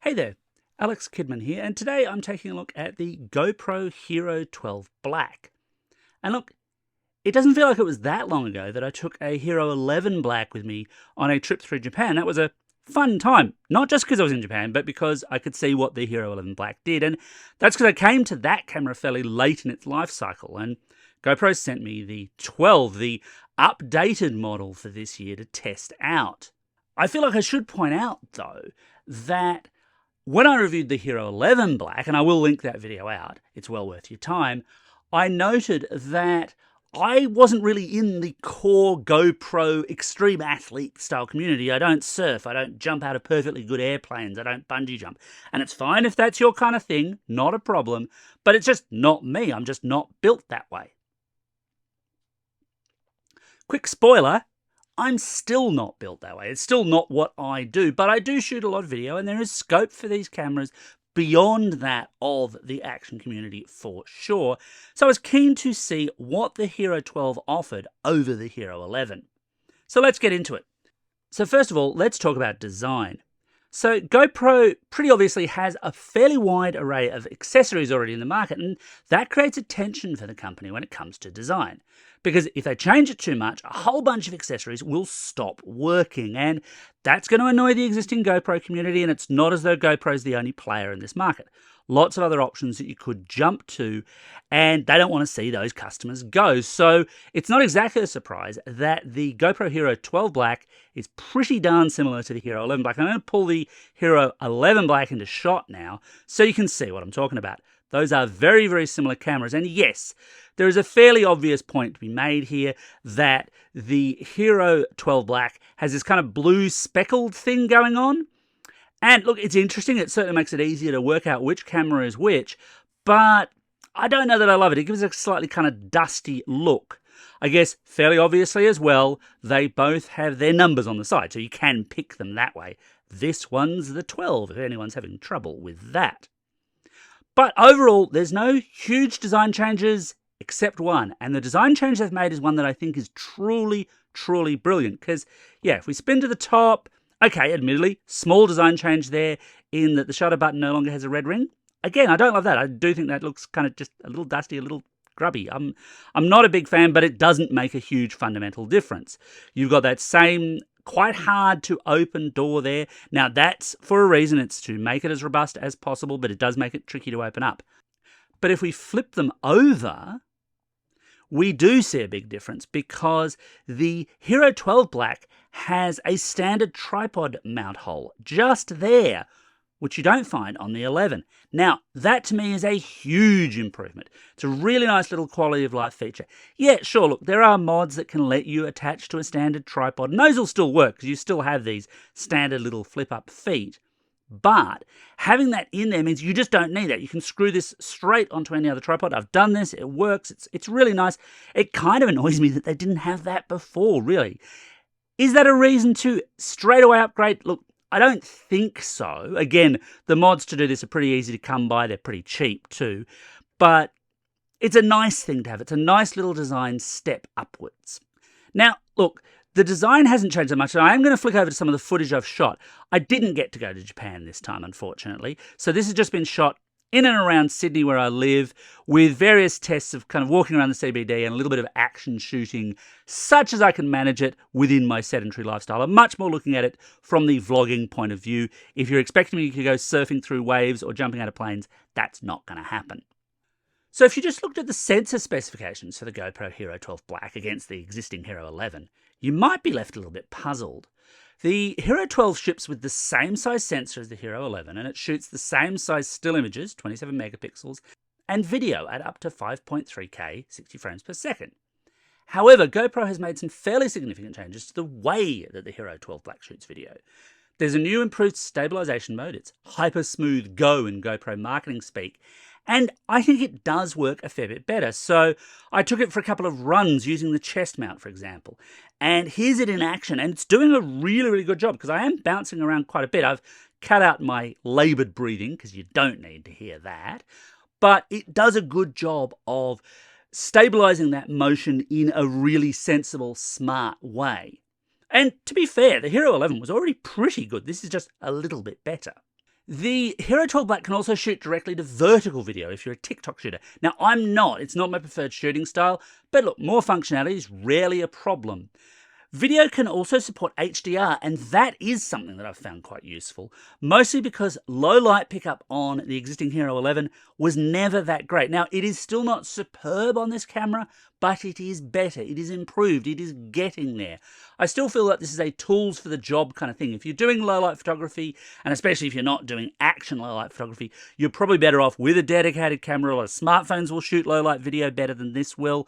Hey there, Alex Kidman here, and today I'm taking a look at the GoPro Hero 12 Black. And look, it doesn't feel like it was that long ago that I took a Hero 11 Black with me on a trip through Japan. That was a fun time, not just because I was in Japan, but because I could see what the Hero 11 Black did, and that's because I came to that camera fairly late in its life cycle, and GoPro sent me the 12, the updated model for this year to test out. I feel like I should point out, though, that when I reviewed the Hero 11 Black, and I will link that video out, it's well worth your time, I noted that I wasn't really in the core GoPro extreme athlete style community. I don't surf, I don't jump out of perfectly good airplanes, I don't bungee jump. And it's fine if that's your kind of thing, not a problem, but it's just not me. I'm just not built that way. Quick spoiler, I'm still not built that way. It's still not what I do, but I do shoot a lot of video, and there is scope for these cameras beyond that of the action community for sure. So I was keen to see what the Hero 12 offered over the Hero 11. So let's get into it. So first of all, let's talk about design. So GoPro pretty obviously has a fairly wide array of accessories already in the market, and that creates a tension for the company when it comes to design. Because if they change it too much, a whole bunch of accessories will stop working, and that's going to annoy the existing GoPro community, and it's not as though GoPro is the only player in this market. Lots of other options that you could jump to, and they don't want to see those customers go. So it's not exactly a surprise that the GoPro Hero 12 Black is pretty darn similar to the Hero 11 Black. I'm going to pull the Hero 11 Black into shot now so you can see what I'm talking about. Those are very, very similar cameras. And yes, there is a fairly obvious point to be made here that the Hero 12 Black has this kind of blue speckled thing going on. And look, it's interesting. It certainly makes it easier to work out which camera is which, but I don't know that I love it. It gives a slightly kind of dusty look. I guess fairly obviously as well, they both have their numbers on the side, so you can pick them that way. This one's the 12, if anyone's having trouble with that. But overall, there's no huge design changes except one. And the design change they've made is one that I think is truly, truly brilliant. Because, yeah, if we spin to the top, okay, admittedly, small design change there in that the shutter button no longer has a red ring. Again, I don't love that. I do think that looks kind of just a little dusty, a little grubby. I'm not a big fan, but it doesn't make a huge fundamental difference. You've got that same quite hard to open door there. Now that's for a reason. It's to make it as robust as possible, but it does make it tricky to open up. But if we flip them over, we do see a big difference because the Hero 12 Black has a standard tripod mount hole just there, which you don't find on the 11. Now, that to me is a huge improvement. It's a really nice little quality of life feature. Yeah, sure, look, there are mods that can let you attach to a standard tripod, and those will still work because you still have these standard little flip-up feet. But having that in there means you just don't need that. You can screw this straight onto any other tripod. I've done this, it works, it's really nice. It kind of annoys me that they didn't have that before, really. Is that a reason to straight away upgrade? Look, I don't think so. Again, the mods to do this are pretty easy to come by. They're pretty cheap too. But it's a nice thing to have. It's a nice little design step upwards. Now, look, the design hasn't changed that much. I am going to flick over to some of the footage I've shot. I didn't get to go to Japan this time, unfortunately. So this has just been shot in and around Sydney where I live, with various tests of kind of walking around the CBD and a little bit of action shooting, such as I can manage it within my sedentary lifestyle. I'm much more looking at it from the vlogging point of view. If you're expecting me to go surfing through waves or jumping out of planes, that's not going to happen. So if you just looked at the sensor specifications for the GoPro Hero 12 Black against the existing Hero 11, you might be left a little bit puzzled. The Hero 12 ships with the same size sensor as the Hero 11, and it shoots the same size still images, 27 megapixels, and video at up to 5.3K, 60 frames per second. However, GoPro has made some fairly significant changes to the way that the Hero 12 Black shoots video. There's a new improved stabilization mode. It's Hyper Smooth Go in GoPro marketing speak, and I think it does work a fair bit better. So I took it for a couple of runs using the chest mount, for example. And here's it in action, and it's doing a really, really good job because I am bouncing around quite a bit. I've cut out my laboured breathing because you don't need to hear that. But it does a good job of stabilizing that motion in a really sensible, smart way. And to be fair, the Hero 11 was already pretty good. This is just a little bit better. The Hero 12 Black can also shoot directly to vertical video if you're a TikTok shooter. Now, I'm not. It's not my preferred shooting style, but look, more functionality is rarely a problem. Video can also support HDR, and that is something that I've found quite useful, mostly because low light pickup on the existing Hero 11 was never that great. Now, it is still not superb on this camera, but it is better, it is improved, it is getting there. I still feel that this is a tools for the job kind of thing. If you're doing low light photography, and especially if you're not doing action low light photography, you're probably better off with a dedicated camera. A lot of smartphones will shoot low light video better than this will.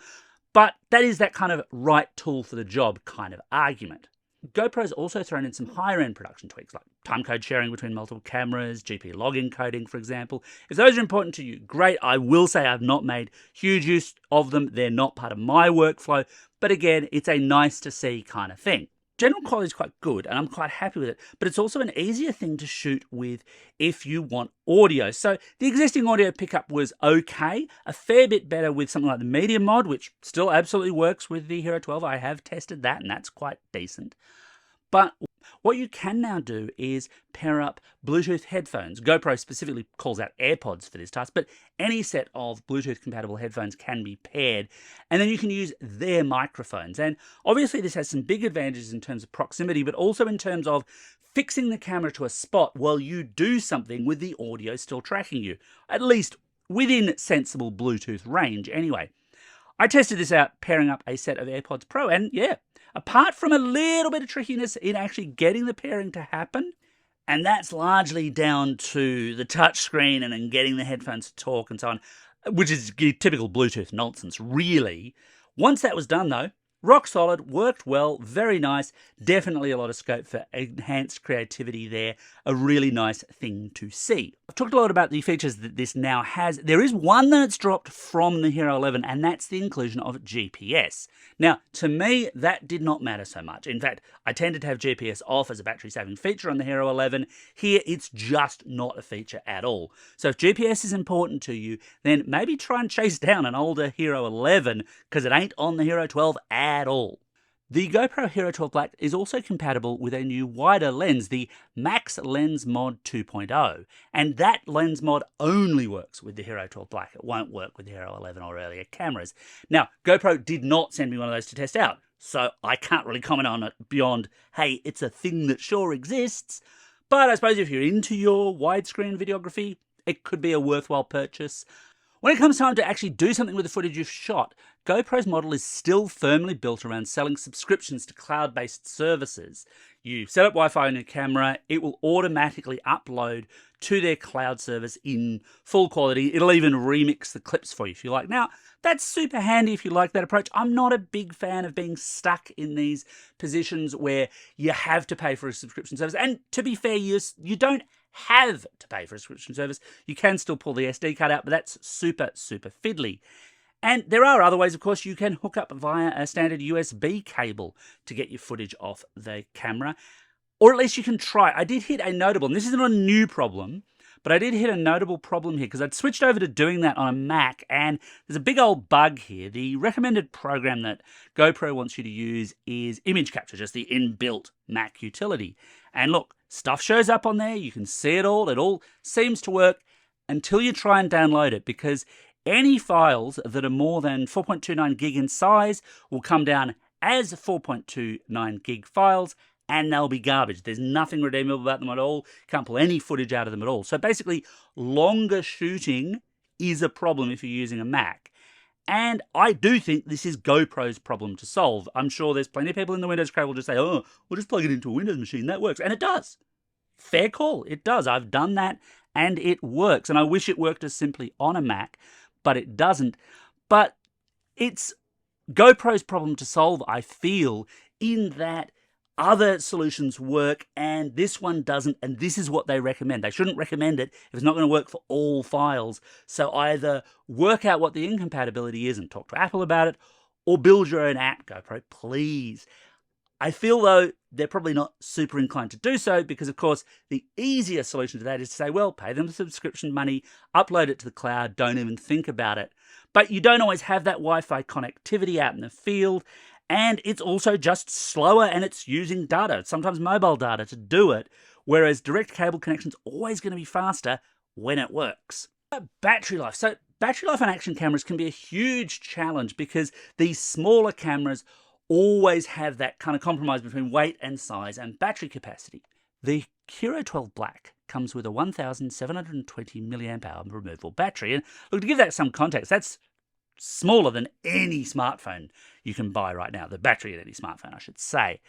But that is that kind of right tool for the job kind of argument. GoPro's also thrown in some higher end production tweaks like timecode sharing between multiple cameras, GP log encoding, for example. If those are important to you, great. I will say I've not made huge use of them. They're not part of my workflow. But again, it's a nice to see kind of thing. General quality is quite good and I'm quite happy with it, but it's also an easier thing to shoot with if you want audio. So the existing audio pickup was okay, a fair bit better with something like the Media Mod, which still absolutely works with the Hero 12. I have tested that and that's quite decent. But what you can now do is pair up Bluetooth headphones. GoPro specifically calls out AirPods for this task, but any set of Bluetooth compatible headphones can be paired, and then you can use their microphones. And obviously this has some big advantages in terms of proximity, but also in terms of fixing the camera to a spot while you do something with the audio still tracking you, at least within sensible Bluetooth range anyway. I tested this out pairing up a set of AirPods Pro, and yeah, apart from a little bit of trickiness in actually getting the pairing to happen, and that's largely down to the touchscreen and then getting the headphones to talk and so on, which is typical Bluetooth nonsense, really. Once that was done, though, rock solid, worked well, very nice, definitely a lot of scope for enhanced creativity there, a really nice thing to see. I've talked a lot about the features that this now has. There is one that's dropped from the Hero 11, and that's the inclusion of GPS. Now, to me, that did not matter so much. In fact, I tended to have GPS off as a battery-saving feature on the Hero 11. Here, it's just not a feature at all. So if GPS is important to you, then maybe try and chase down an older Hero 11, because it ain't on the Hero 12 at all. The GoPro Hero 12 Black is also compatible with a new wider lens, the Max Lens Mod 2.0, and that lens mod only works with the Hero 12 Black. It won't work with the Hero 11 or earlier cameras. Now, GoPro did not send me one of those to test out, so I can't really comment on it beyond, hey, it's a thing that sure exists, but I suppose if you're into your widescreen videography, it could be a worthwhile purchase. When it comes time to actually do something with the footage you've shot, GoPro's model is still firmly built around selling subscriptions to cloud-based services. You set up Wi-Fi on your camera, it will automatically upload to their cloud service in full quality. It'll even remix the clips for you if you like. Now, that's super handy if you like that approach. I'm not a big fan of being stuck in these positions where you have to pay for a subscription service. And to be fair, you don't have to pay for a subscription service. You can still pull the SD card out, but that's super, super fiddly. And there are other ways, of course. You can hook up via a standard USB cable to get your footage off the camera, or at least you can try. I did hit a notable, and this isn't a new problem, but I did hit a notable problem here because I'd switched over to doing that on a Mac, and there's a big old bug here. The recommended program that GoPro wants you to use is image capture, just the inbuilt Mac utility. And look, stuff shows up on there. You can see it all seems to work until you try and download it, because any files that are more than 4.29 gig in size will come down as 4.29 gig files, and they'll be garbage. There's nothing redeemable about them at all. Can't pull any footage out of them at all. So basically, longer shooting is a problem if you're using a Mac. And I do think this is GoPro's problem to solve. I'm sure there's plenty of people in the Windows crowd will just say, oh, we'll just plug it into a Windows machine, that works. And it does. Fair call, it does. I've done that, and it works. And I wish it worked as simply on a Mac, but it doesn't. But it's GoPro's problem to solve, I feel, in that other solutions work and this one doesn't, and this is what they recommend. They shouldn't recommend it if it's not going to work for all files. So either work out what the incompatibility is and talk to Apple about it, or build your own app, GoPro, please. I feel, though, they're probably not super inclined to do so because, of course, the easier solution to that is to say, well, pay them the subscription money, upload it to the cloud, don't even think about it. But you don't always have that Wi-Fi connectivity out in the field, and it's also just slower and it's using data, sometimes mobile data, to do it, whereas direct cable connection's always going to be faster when it works. Battery life. So battery life on action cameras can be a huge challenge because these smaller cameras always have that kind of compromise between weight and size and battery capacity. The Hero 12 Black comes with a 1,720 milliamp hour removable battery. And look, to give that some context, that's smaller than any smartphone you can buy right now. The battery in any smartphone, I should say.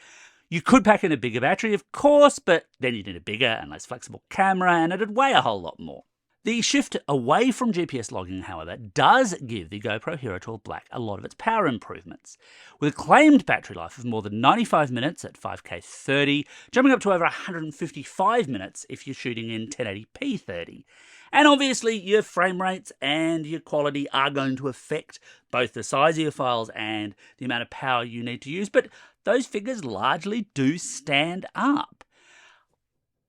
You could pack in a bigger battery, of course, but then you'd need a bigger and less flexible camera, and it'd weigh a whole lot more. The shift away from GPS logging, however, does give the GoPro Hero 12 Black a lot of its power improvements, with a claimed battery life of more than 95 minutes at 5K 30, jumping up to over 155 minutes if you're shooting in 1080p 30. And obviously, your frame rates and your quality are going to affect both the size of your files and the amount of power you need to use, but those figures largely do stand up.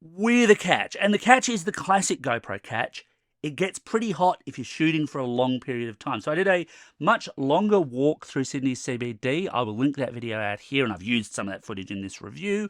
With a catch, and the catch is the classic GoPro catch. It gets pretty hot if you're shooting for a long period of time. So I did a much longer walk through Sydney's CBD. I will link that video out here, and I've used some of that footage in this review.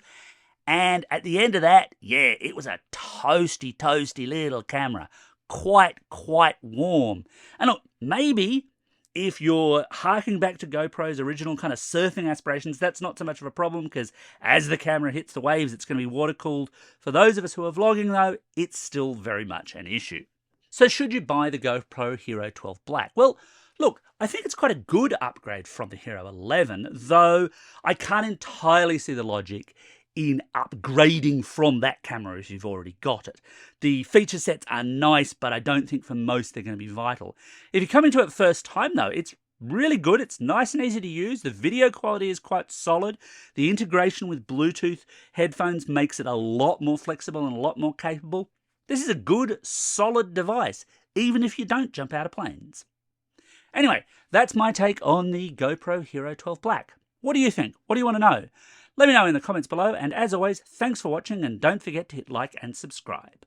And at the end of that, yeah, it was a toasty little camera. Quite warm. And look, maybe if you're harking back to GoPro's original kind of surfing aspirations, that's not so much of a problem because as the camera hits the waves, it's going to be water cooled. For those of us who are vlogging though, it's still very much an issue. So should you buy the GoPro Hero 12 Black? Well, look, I think it's quite a good upgrade from the Hero 11, though I can't entirely see the logic in upgrading from that camera if you've already got it. The feature sets are nice, but I don't think for most they're going to be vital. If you're coming to it first time though, it's really good. It's nice and easy to use. The video quality is quite solid. The integration with Bluetooth headphones makes it a lot more flexible and a lot more capable. This is a good, solid device, even if you don't jump out of planes. Anyway, that's my take on the GoPro Hero 12 Black. What do you think? What do you want to know? Let me know in the comments below, and as always, thanks for watching, and don't forget to hit like and subscribe.